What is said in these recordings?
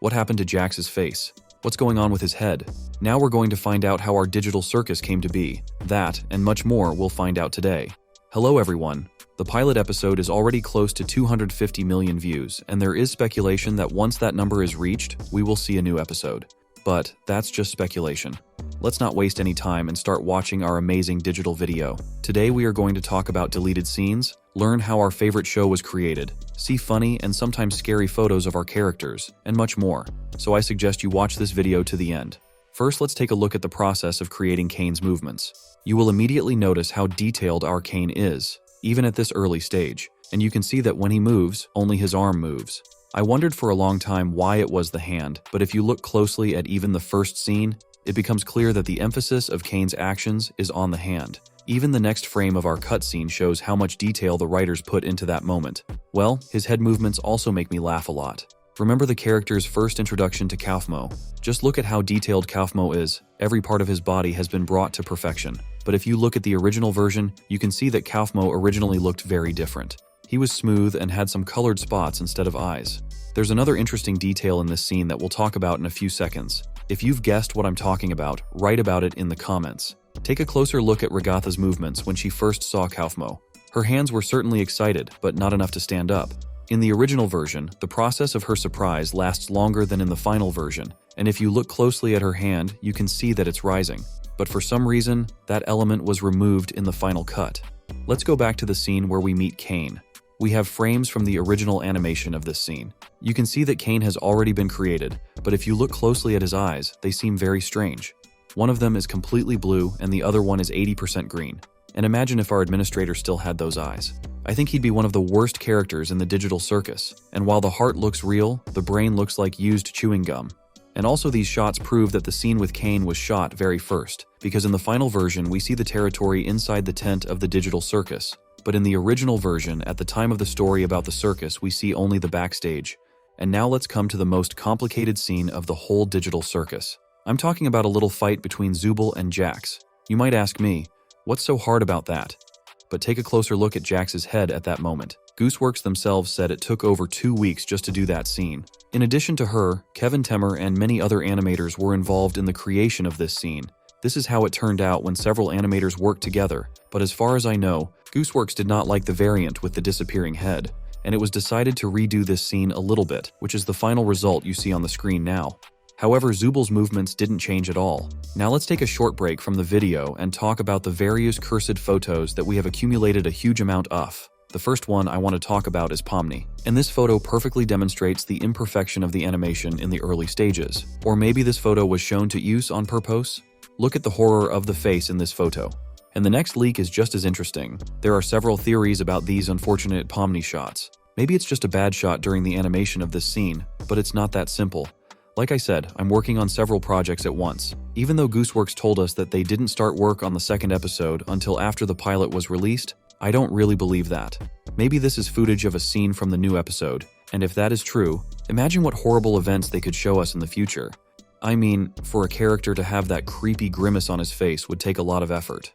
What happened to Jax's face? What's going on with his head? Now we're going to find out how our digital circus came to be. That, and much more, we'll find out today. Hello everyone. The pilot episode is already close to 250 million views, and there is speculation that once that number is reached, we will see a new episode. But that's just speculation. Let's not waste any time and start watching our amazing digital video. Today we are going to talk about deleted scenes, learn how our favorite show was created, see funny and sometimes scary photos of our characters, and much more. So I suggest you watch this video to the end. First, let's take a look at the process of creating Kane's movements. You will immediately notice how detailed our Kane is, even at this early stage, and you can see that when he moves, only his arm moves. I wondered for a long time why it was the hand, but if you look closely at even the first scene, it becomes clear that the emphasis of Kane's actions is on the hand. Even the next frame of our cutscene shows how much detail the writers put into that moment. Well, his head movements also make me laugh a lot. Remember the character's first introduction to Kaufmo? Just look at how detailed Kaufmo is. Every part of his body has been brought to perfection. But if you look at the original version, you can see that Kaufmo originally looked very different. He was smooth and had some colored spots instead of eyes. There's another interesting detail in this scene that we'll talk about in a few seconds. If you've guessed what I'm talking about, write about it in the comments. Take a closer look at Regatha's movements when she first saw Kaufmo. Her hands were certainly excited, but not enough to stand up. In the original version, the process of her surprise lasts longer than in the final version, and if you look closely at her hand, you can see that it's rising. But for some reason, that element was removed in the final cut. Let's go back to the scene where we meet Kane. We have frames from the original animation of this scene. You can see that Kane has already been created, but if you look closely at his eyes, they seem very strange. One of them is completely blue and the other one is 80% green. And imagine if our administrator still had those eyes. I think he'd be one of the worst characters in the digital circus. And while the heart looks real, the brain looks like used chewing gum. And also these shots prove that the scene with Kane was shot very first, because in the final version we see the territory inside the tent of the digital circus. But in the original version, at the time of the story about the circus, we see only the backstage. And now let's come to the most complicated scene of the whole digital circus. I'm talking about a little fight between Zooble and Jax. You might ask me, what's so hard about that? But take a closer look at Jax's head at that moment. Gooseworx themselves said it took over 2 weeks just to do that scene. In addition to her, Kevin Temmer and many other animators were involved in the creation of this scene. This is how it turned out when several animators worked together, but as far as I know, Gooseworx did not like the variant with the disappearing head, and it was decided to redo this scene a little bit, which is the final result you see on the screen now. However, Zooble's movements didn't change at all. Now let's take a short break from the video and talk about the various cursed photos that we have accumulated a huge amount of. The first one I want to talk about is Pomni. And this photo perfectly demonstrates the imperfection of the animation in the early stages. Or maybe this photo was shown to use on purpose? Look at the horror of the face in this photo. And the next leak is just as interesting. There are several theories about these unfortunate Pomni shots. Maybe it's just a bad shot during the animation of this scene, but it's not that simple. Like I said, I'm working on several projects at once. Even though Gooseworx told us that they didn't start work on the second episode until after the pilot was released, I don't really believe that. Maybe this is footage of a scene from the new episode, and if that is true, imagine what horrible events they could show us in the future. I mean, for a character to have that creepy grimace on his face would take a lot of effort.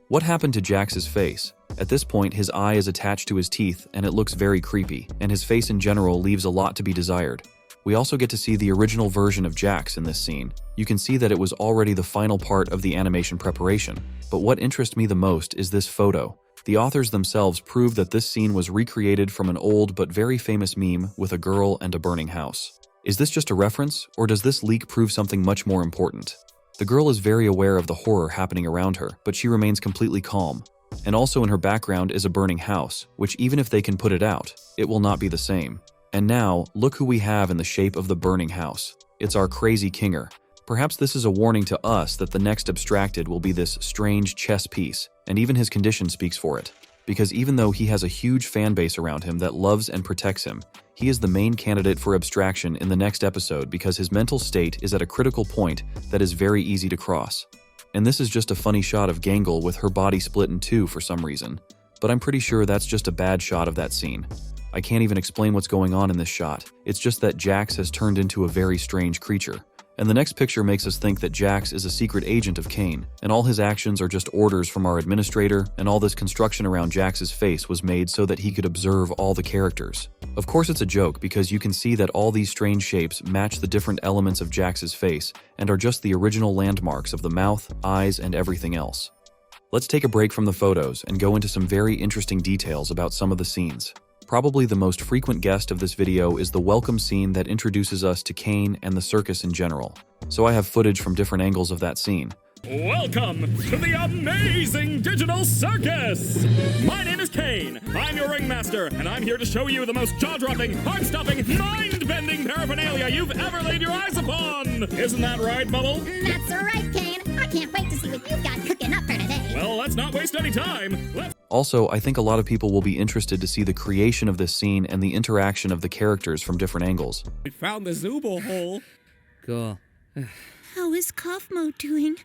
What happened to Jax's face? At this point, his eye is attached to his teeth and it looks very creepy, and his face in general leaves a lot to be desired. We also get to see the original version of Jax in this scene. You can see that it was already the final part of the animation preparation. But what interests me the most is this photo. The authors themselves prove that this scene was recreated from an old but very famous meme with a girl and a burning house. Is this just a reference, or does this leak prove something much more important? The girl is very aware of the horror happening around her, but she remains completely calm. And also in her background is a burning house, which even if they can put it out, it will not be the same. And now, look who we have in the shape of the burning house. It's our crazy Kinger. Perhaps this is a warning to us that the next abstracted will be this strange chess piece, and even his condition speaks for it. Because even though he has a huge fan base around him that loves and protects him, he is the main candidate for abstraction in the next episode because his mental state is at a critical point that is very easy to cross. And this is just a funny shot of Gangle with her body split in two for some reason, but I'm pretty sure that's just a bad shot of that scene. I can't even explain what's going on in this shot. It's just that Jax has turned into a very strange creature. And the next picture makes us think that Jax is a secret agent of Kane, and all his actions are just orders from our administrator, and all this construction around Jax's face was made so that he could observe all the characters. Of course it's a joke because you can see that all these strange shapes match the different elements of Jax's face and are just the original landmarks of the mouth, eyes, and everything else. Let's take a break from the photos and go into some very interesting details about some of the scenes. Probably the most frequent guest of this video is the welcome scene that introduces us to Kane and the circus in general. So I have footage from different angles of that scene. Welcome to the amazing digital circus! My name is Kane, I'm your ringmaster, and I'm here to show you the most jaw-dropping, heart-stopping, mind-bending paraphernalia you've ever laid your eyes upon! Isn't that right, Bubble? That's right, Kane. I can't wait to see what you've got cooking up for today. Well, let's not waste any time. Also, I think a lot of people will be interested to see the creation of this scene and the interaction of the characters from different angles. We found the Zooble hole. Cool. How is Kaufmo doing?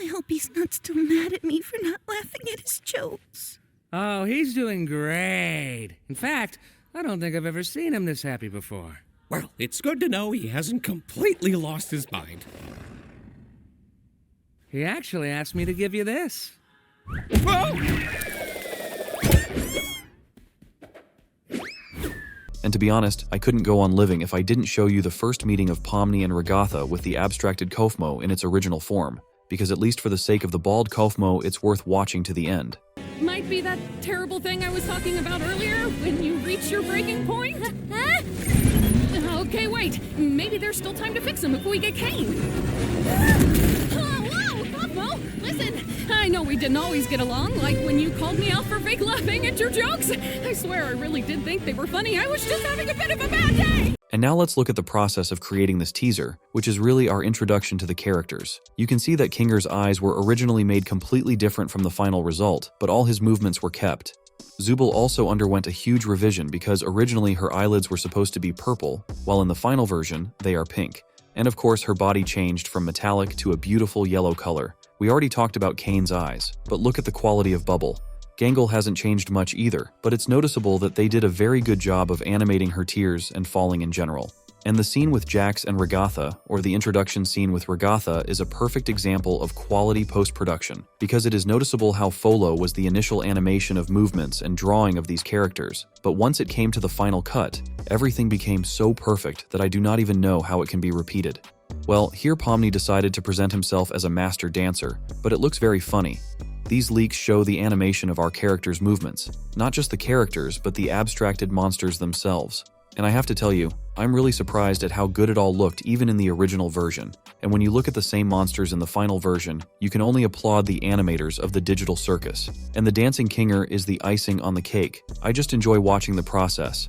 I hope he's not still mad at me for not laughing at his jokes. Oh, he's doing great. In fact, I don't think I've ever seen him this happy before. Well, it's good to know he hasn't completely lost his mind. He actually asked me to give you this. Whoa! And to be honest, I couldn't go on living if I didn't show you the first meeting of Pomni and Regatha with the abstracted Kaufmo in its original form, because at least for the sake of the bald Kaufmo, it's worth watching to the end. Might be that terrible thing I was talking about earlier, when you reach your breaking point? Huh? Okay, wait. Maybe there's still time to fix him if we get Kane. Whoa, Kaufmo! Listen, I know we didn't always get along, like when you called me out for fake laughing at your jokes. I swear I really did think they were funny. I was just having a bit of a bad day! And now let's look at the process of creating this teaser, which is really our introduction to the characters. You can see that Kinger's eyes were originally made completely different from the final result, but all his movements were kept. Zooble also underwent a huge revision because originally her eyelids were supposed to be purple, while in the final version, they are pink. And of course, her body changed from metallic to a beautiful yellow color. We already talked about Kane's eyes, but look at the quality of Bubble. Gangle hasn't changed much either, but it's noticeable that they did a very good job of animating her tears and falling in general. And the scene with Jax and Regatha, or the introduction scene with Regatha, is a perfect example of quality post-production, because it is noticeable how Folo was the initial animation of movements and drawing of these characters, but once it came to the final cut, everything became so perfect that I do not even know how it can be repeated. Well, here Pomni decided to present himself as a master dancer, but it looks very funny. These leaks show the animation of our characters' movements, not just the characters, but the abstracted monsters themselves. And I have to tell you, I'm really surprised at how good it all looked even in the original version. And when you look at the same monsters in the final version, you can only applaud the animators of the digital circus. And the dancing Kinger is the icing on the cake. I just enjoy watching the process.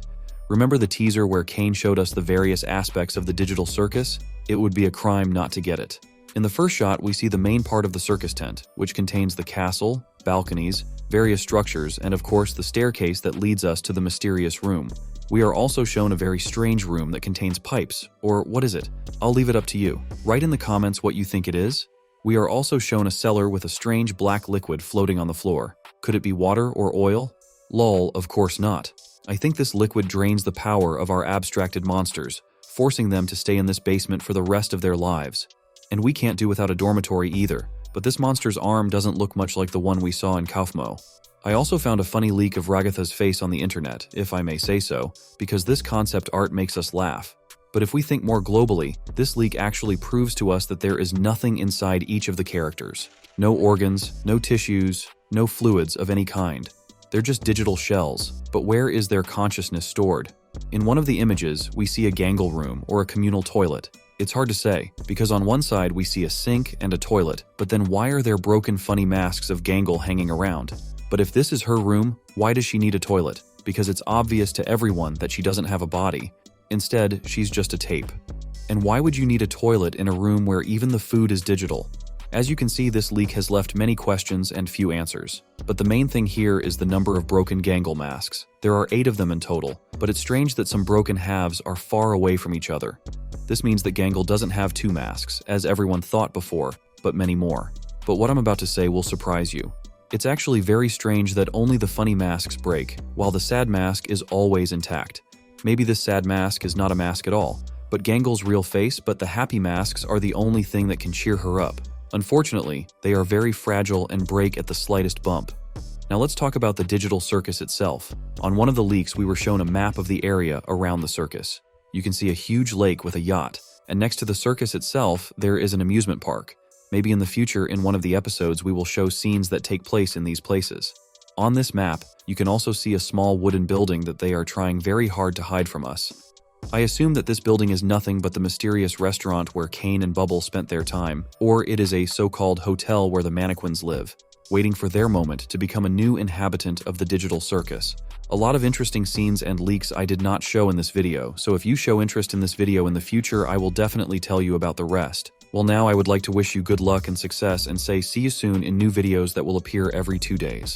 Remember the teaser where Kane showed us the various aspects of the digital circus? It would be a crime not to get it. In the first shot, we see the main part of the circus tent, which contains the castle, balconies, various structures, and of course the staircase that leads us to the mysterious room. We are also shown a very strange room that contains pipes, or what is it? I'll leave it up to you. Write in the comments what you think it is. We are also shown a cellar with a strange black liquid floating on the floor. Could it be water or oil? Lol, of course not. I think this liquid drains the power of our abstracted monsters, forcing them to stay in this basement for the rest of their lives. And we can't do without a dormitory either, but this monster's arm doesn't look much like the one we saw in Kaufmo. I also found a funny leak of Ragatha's face on the internet, if I may say so, because this concept art makes us laugh. But if we think more globally, this leak actually proves to us that there is nothing inside each of the characters. No organs, no tissues, no fluids of any kind. They're just digital shells, but where is their consciousness stored? In one of the images, we see a gangle room or a communal toilet. It's hard to say, because on one side we see a sink and a toilet, but then why are there broken funny masks of Gangle hanging around? But if this is her room, why does she need a toilet? Because it's obvious to everyone that she doesn't have a body. Instead, she's just a tape. And why would you need a toilet in a room where even the food is digital? As you can see, this leak has left many questions and few answers. But the main thing here is the number of broken Gangle masks. There are 8 of them in total, but it's strange that some broken halves are far away from each other. This means that Gangle doesn't have 2 masks, as everyone thought before, but many more. But what I'm about to say will surprise you. It's actually very strange that only the funny masks break, while the sad mask is always intact. Maybe this sad mask is not a mask at all, but Gangle's real face, but the happy masks are the only thing that can cheer her up. Unfortunately, they are very fragile and break at the slightest bump. Now let's talk about the digital circus itself. On one of the leaks, we were shown a map of the area around the circus. You can see a huge lake with a yacht, and next to the circus itself, there is an amusement park. Maybe in the future, in one of the episodes, we will show scenes that take place in these places. On this map, you can also see a small wooden building that they are trying very hard to hide from us. I assume that this building is nothing but the mysterious restaurant where Kane and Bubble spent their time, or it is a so-called hotel where the mannequins live, waiting for their moment to become a new inhabitant of the digital circus. A lot of interesting scenes and leaks I did not show in this video, so if you show interest in this video in the future, I will definitely tell you about the rest. Well, now I would like to wish you good luck and success and say see you soon in new videos that will appear every 2 days.